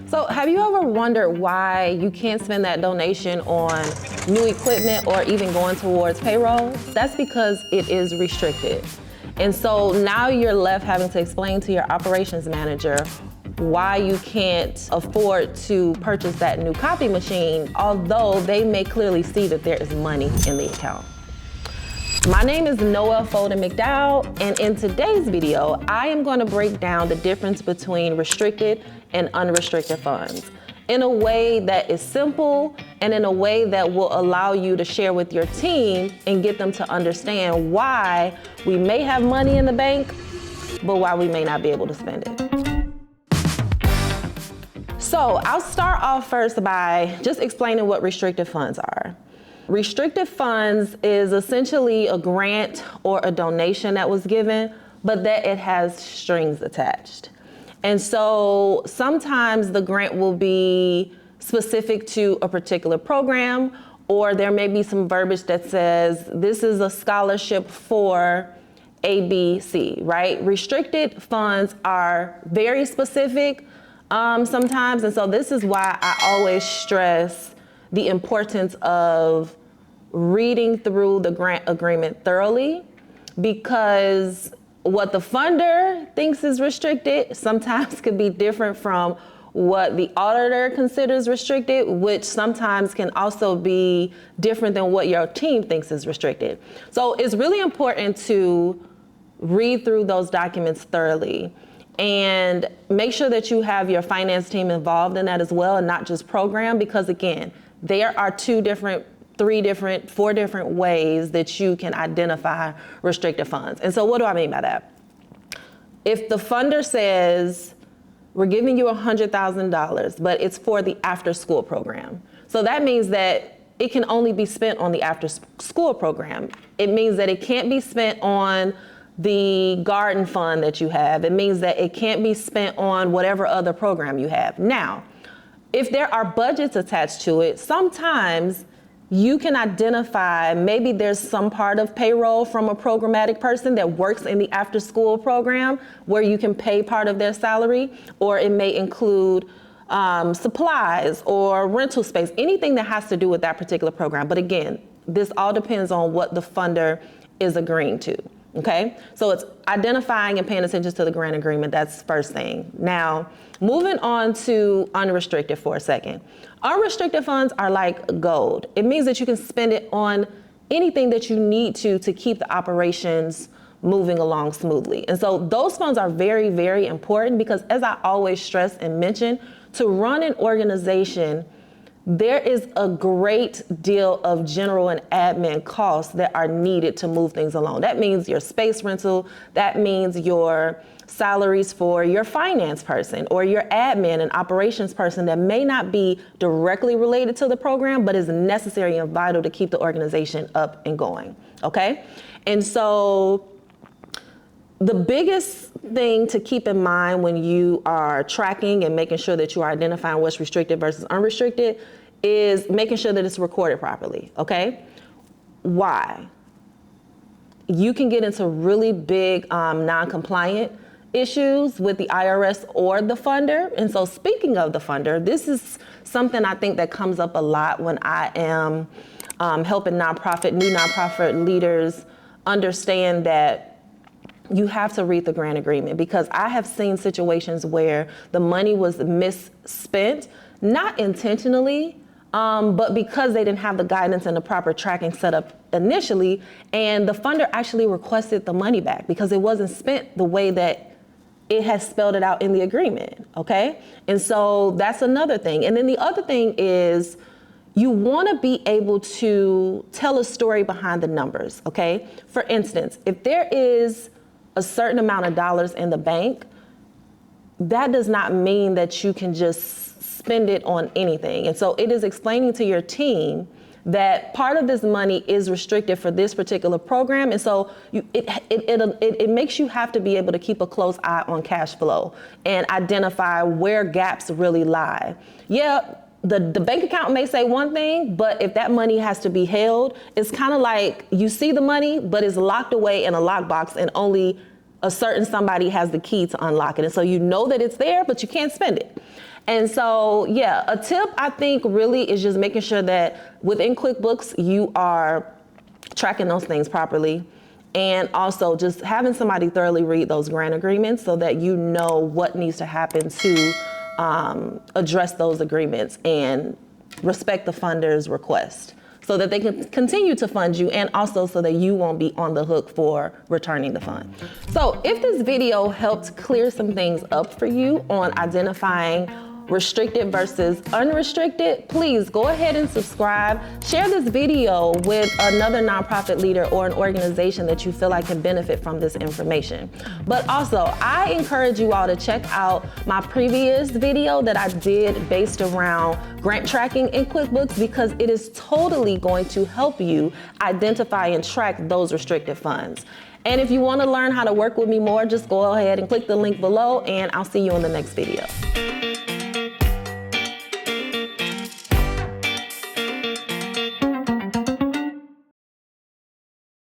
So have you ever wondered why you can't spend that donation on new equipment or even going towards payroll? That's because it is restricted. And so now you're left having to explain to your operations manager why you can't afford to purchase that new copy machine, although they may clearly see that there is money in the account. My name is Noelle Folden McDowell, and in today's video, I am going to break down the difference between restricted and unrestricted funds in a way that is simple and in a way that will allow you to share with your team and get them to understand why we may have money in the bank, but why we may not be able to spend it. So I'll start off first by just explaining what restricted funds are. Restricted funds is essentially a grant or a donation that was given, but that it has strings attached. And so sometimes the grant will be specific to a particular program, or there may be some verbiage that says this is a scholarship for ABC, right? Restricted funds are very specific sometimes, and so this is why I always stress the importance of reading through the grant agreement thoroughly, because what the funder thinks is restricted sometimes could be different from what the auditor considers restricted, which sometimes can also be different than what your team thinks is restricted. So it's really important to read through those documents thoroughly and make sure that you have your finance team involved in that as well, and not just program, because again, there are 4 different ways that you can identify restricted funds. And so what do I mean by that? If the funder says, we're giving you $100,000, but it's for the after school program. So that means that it can only be spent on the after school program. It means that it can't be spent on the garden fund that you have. It means that it can't be spent on whatever other program you have. Now, if there are budgets attached to it, sometimes you can identify maybe there's some part of payroll from a programmatic person that works in the after school program where you can pay part of their salary, or it may include supplies or rental space, anything that has to do with that particular program. But again, this all depends on what the funder is agreeing to. Okay, so it's identifying and paying attention to the grant agreement. That's first thing. Now, moving on to unrestricted for a second. Unrestricted funds are like gold. It means that you can spend it on anything that you need to keep the operations moving along smoothly. And so those funds are very, very important because, as I always stress and mention, to run an organization, there is a great deal of general and admin costs that are needed to move things along. That means your space rental, that means your salaries for your finance person or your admin and operations person that may not be directly related to the program, but is necessary and vital to keep the organization up and going, okay? And so the biggest thing to keep in mind when you are tracking and making sure that you are identifying what's restricted versus unrestricted is making sure that it's recorded properly, okay? Why? You can get into really big non-compliant issues with the IRS or the funder. And so speaking of the funder, this is something I think that comes up a lot when I am helping new nonprofit leaders understand that you have to read the grant agreement, because I have seen situations where the money was misspent, not intentionally, but because they didn't have the guidance and the proper tracking set up initially, and the funder actually requested the money back because it wasn't spent the way that it has spelled it out in the agreement, okay? And so that's another thing. And then the other thing is you wanna be able to tell a story behind the numbers, okay? For instance, if there is a certain amount of dollars in the bank, that does not mean that you can just spend it on anything. And so it is explaining to your that part of this money is restricted for this particular program. And so it makes you have to be able to keep a close eye on cash flow and identify where gaps really lie. Yeah, the bank account may say one thing, but if that money has to be held, it's kind of like you see the money, but it's locked away in a lockbox and only a certain somebody has the key to unlock it. And so you know that it's there, but you can't spend it. And so, yeah, a tip I think really is just making sure that within QuickBooks, you are tracking those things properly. And also just having somebody thoroughly read those grant agreements so that you know what needs to happen to address those agreements and respect the funder's request so that they can continue to fund you, and also so that you won't be on the hook for returning the fund. So if this video helped clear some things up for you on identifying restricted versus unrestricted, please go ahead and subscribe. Share this video with another nonprofit leader or an organization that you feel like can benefit from this information. But also, I encourage you all to check out my previous video that I did based around grant tracking in QuickBooks, because it is totally going to help you identify and track those restricted funds. And if you want to learn how to work with me more, just go ahead and click the link below, and I'll see you in the next video.